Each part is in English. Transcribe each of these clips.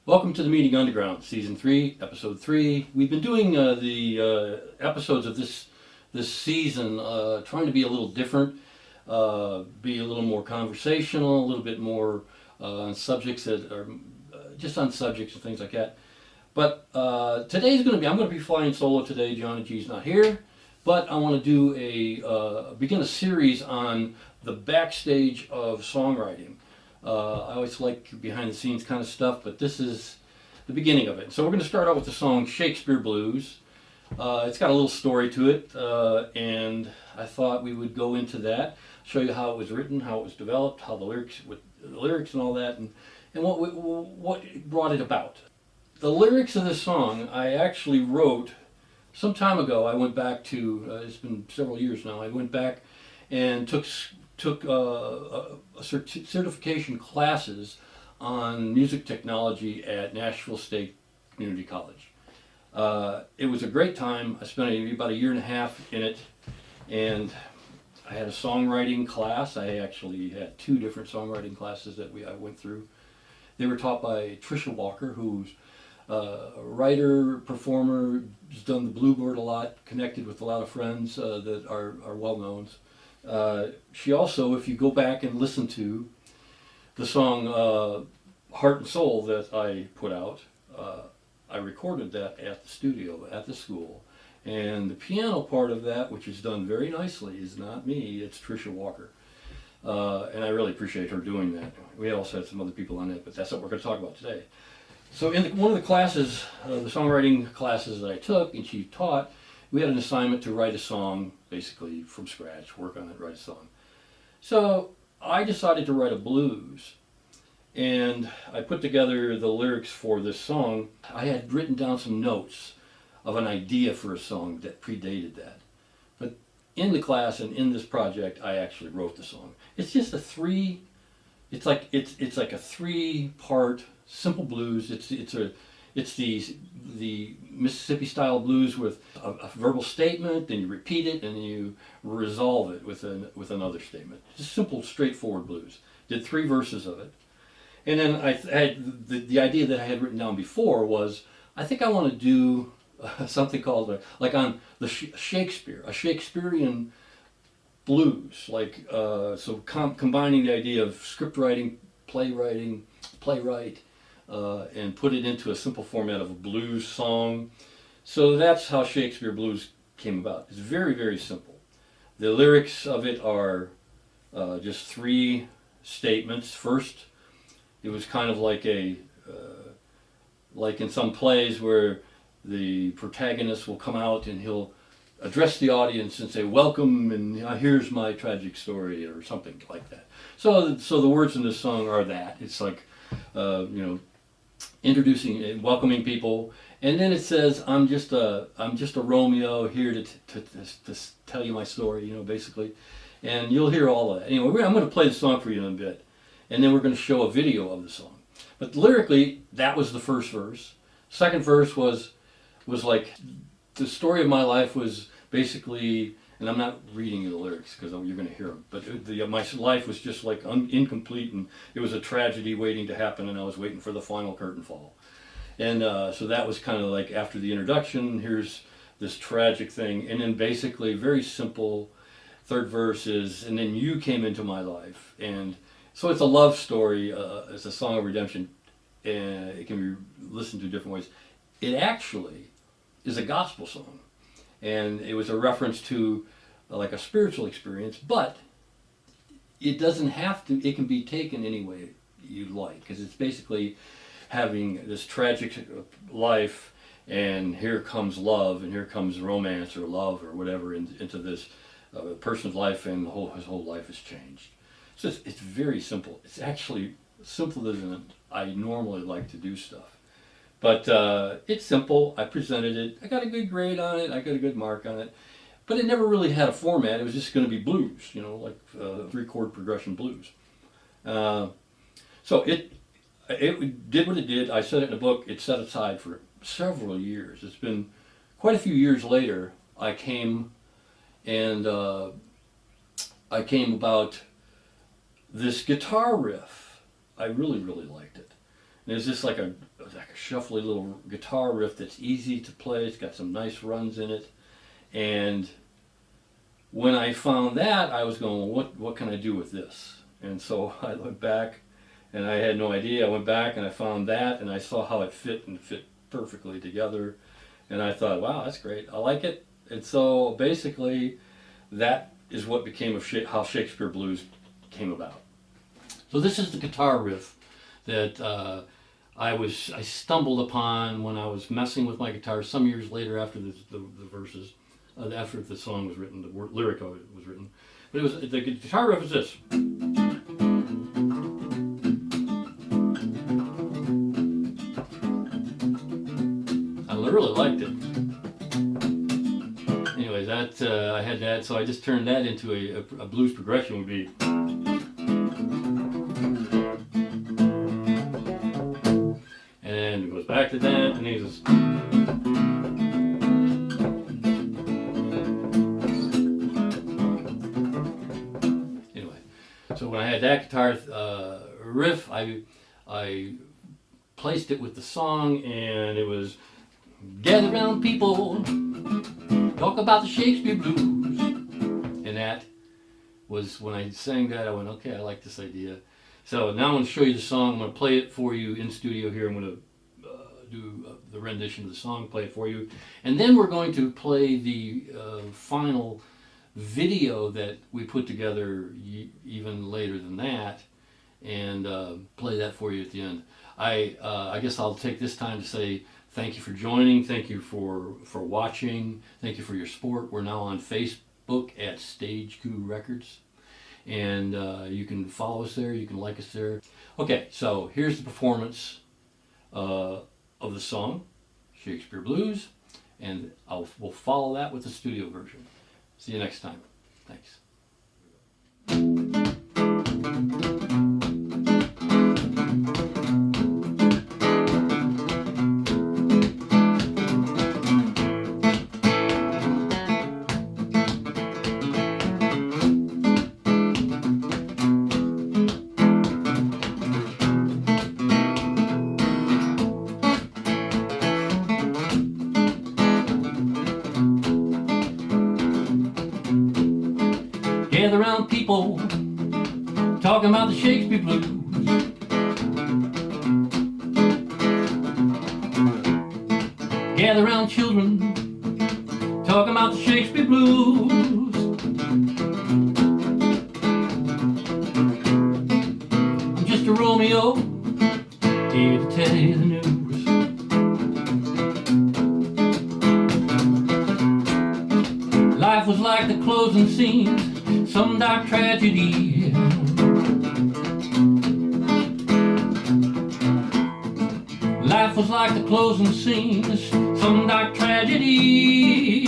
Welcome to the Meeting Underground, Season 3, Episode 3. We've been doing the episodes of this season trying to be a little different, be a little more conversational, a little bit more on subjects that are just on subjects and things like that. But today's going to be, I'm going to be flying solo today. John and G's not here. But I want to do begin a series on the backstage of songwriting. I always like behind the scenes kind of stuff, but this is the beginning of it. So we're going to start out with the song Shakespeare Blues. It's got a little story to it, and I thought we would go into that, show you how it was written, how it was developed, how the lyrics and all that, and what brought it about. The lyrics of this song I actually wrote some time ago. I went back to, it's been several years now, I went back and took certification classes on music technology at Nashville State Community College. It was a great time. I spent about a year and a half in it, and I had a songwriting class. I actually had two different songwriting classes that I went through. They were taught by Tricia Walker, who's a writer, performer, has done the Blueboard a lot, connected with a lot of friends that are well-known. She also, if you go back and listen to the song Heart and Soul that I put out, I recorded that at the studio, at the school. And the piano part of that, which is done very nicely, is not me, it's Tricia Walker. And I really appreciate her doing that. We also had some other people on it, but that's what we're going to talk about today. So in one of the classes, the songwriting classes that I took and she taught, we had an assignment to write a song, basically from scratch, work on it, write a song. So I decided to write a blues, and I put together the lyrics for this song. I had written down some notes of an idea for a song that predated that. But in the class and in this project, I actually wrote the song. It's just it's like a three-part simple blues. It's the Mississippi style blues with a verbal statement, then you repeat it, and then you resolve it with another statement. Just simple, straightforward blues. Did 3 verses of it. And then I had the idea that I had written down before was, I think I want to do something called, like on the Shakespeare, a Shakespearean blues. Like, so combining the idea of script writing, playwright, and put it into a simple format of a blues song. So that's how Shakespeare Blues came about. It's very, very simple. The lyrics of it are just 3 statements. First, it was kind of like like in some plays where the protagonist will come out and he'll address the audience and say, "Welcome, and here's my tragic story," or something like that. So the words in this song are that. It's like, introducing and welcoming people, and then it says, I'm just a Romeo here to tell you my story, basically, and you'll hear all of that. Anyway, I'm going to play the song for you in a bit, and then we're going to show a video of the song. But lyrically, that was the first verse. Second verse was like, the story of my life was basically, and I'm not reading you the lyrics because you're going to hear them, but my life was just like incomplete, and it was a tragedy waiting to happen, and I was waiting for the final curtain fall. And so that was kind of like after the introduction, here's this tragic thing, and then basically very simple. Third verse is, and then you came into my life. And so it's a love story, it's a song of redemption, and it can be listened to different ways. It actually is a gospel song. And it was a reference to like a spiritual experience, but it doesn't have to, it can be taken any way you like, because it's basically having this tragic life, and here comes love, and here comes romance or love or whatever into this person's life, and his whole life has changed. So it's very simple. It's actually simpler than I normally like to do stuff. But it's simple. I presented it. I got a good grade on it. I got a good mark on it. But it never really had a format. It was just going to be blues, like 3-chord progression blues. So it did what it did. I said it in the book. It's set aside for several years. It's been quite a few years later. I came about this guitar riff. I really, really liked it. And it's just like a shuffly little guitar riff that's easy to play. It's got some nice runs in it. And when I found that, I was going, well, what can I do with this? And so I went back, and I had no idea. I went back and I found that, and I saw how it fit, and it fit perfectly together. And I thought, wow, that's great. I like it. And so basically, that is what became of how Shakespeare Blues came about. So this is the guitar riff that I stumbled upon when I was messing with my guitar some years later after the verses, after the song was written, the lyric of it was written. But the guitar riff is this. I really liked it. Anyway, I had that, so I just turned that into a blues progression would be. And it goes back to that, and he just. Anyway, so when I had that guitar riff, I placed it with the song, and it was gather round people, talk about the Shakespeare Blues. And that was when I sang that, I went, okay, I like this idea. So now I'm going to show you the song. I'm going to play it for you in studio here. I'm going to do the rendition of the song, play it for you. And then we're going to play the final video that we put together even later than that, and play that for you at the end. I guess I'll take this time to say thank you for joining. Thank you for watching. Thank you for your support. We're now on Facebook at Stage Coup Records. And you can follow us there. You can like us there. Okay, so here's the performance of the song, Shakespeare Blues. And we'll follow that with the studio version. See you next time. Thanks. Gather round people, talking about the Shakespeare Blues. Gather round children, talking about the Shakespeare Blues. I'm just a Romeo, here to tell you the news. Life was like the closing scenes, some dark tragedy. Life was like the closing scenes, some dark tragedy.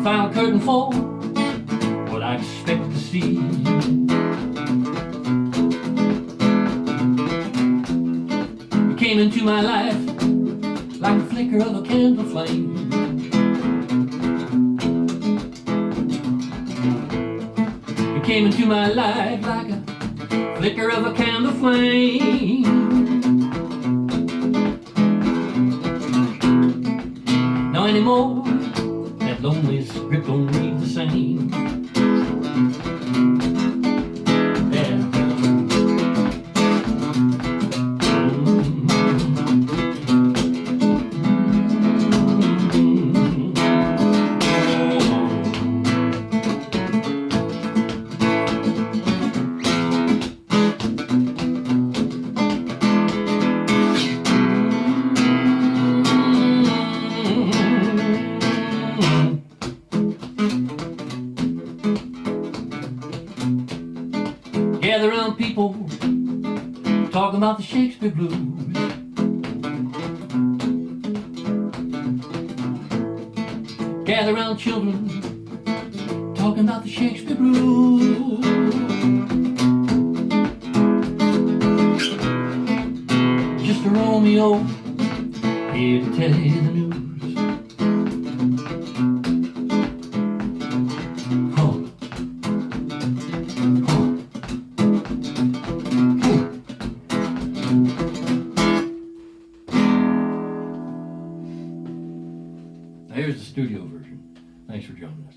Final curtain fall, what I expect to see. You came into my life like a flicker of a candle flame. You came into my life like a flicker of a candle flame. Now anymore, that loneliness grip don't read the same. Gather round people, talking about the Shakespeare Blues. Gather round children, talking about the Shakespeare Blues. Just a Romeo, here to tell you the news. here's the studio version. Thanks for joining us.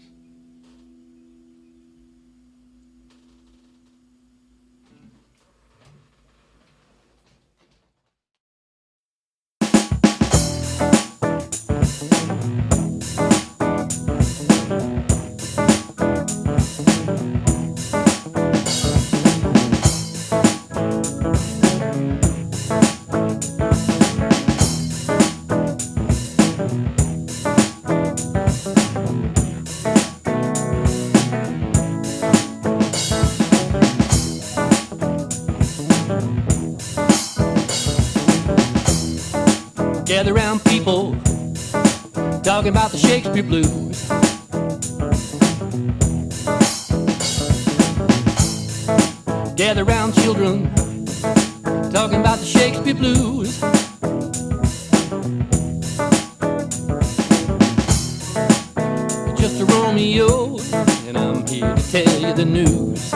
Gather round people talking about the Shakespeare Blues. Gather round children talking about the Shakespeare Blues. Just a Romeo, and I'm here to tell you the news.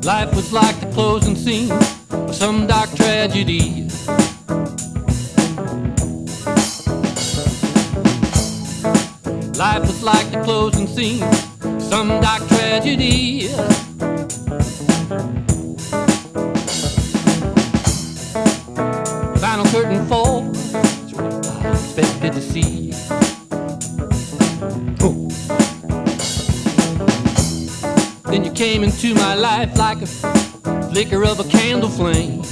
Life was like the closing scene of some dark tragedy. Life was like the closing scene of some dark tragedy. Final curtain fall, that's what I expected to see. Oh. Then you came into my life like a flicker of a candle flame.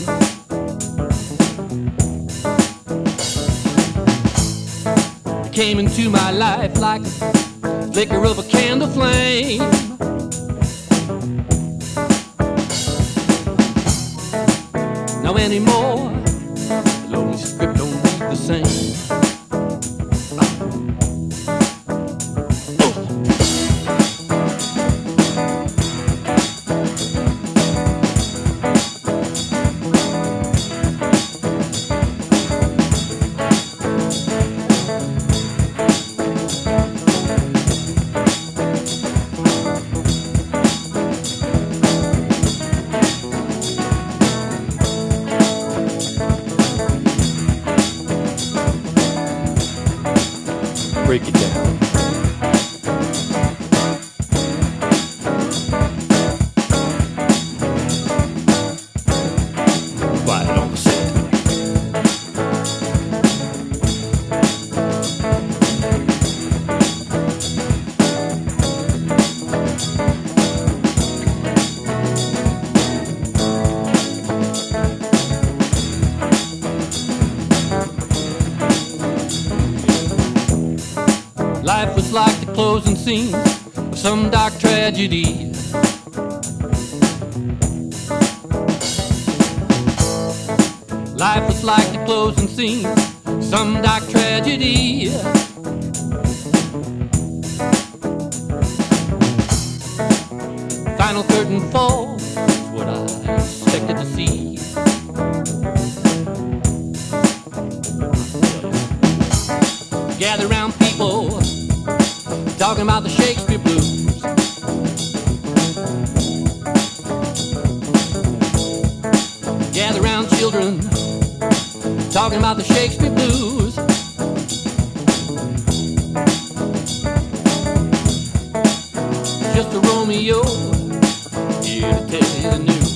You came into my life like a flicker of a candle flame. Now anymore, the lonely script don't read the same. Break it down. Quiet on the set. Life was like the closing scene of some dark tragedy. Life was like the closing scene of some dark tragedy. Final curtain fall is what I expected to see. Gather round people talking about the Shakespeare Blues. Gather round children talking about the Shakespeare Blues. Just a Romeo here to tell you the news.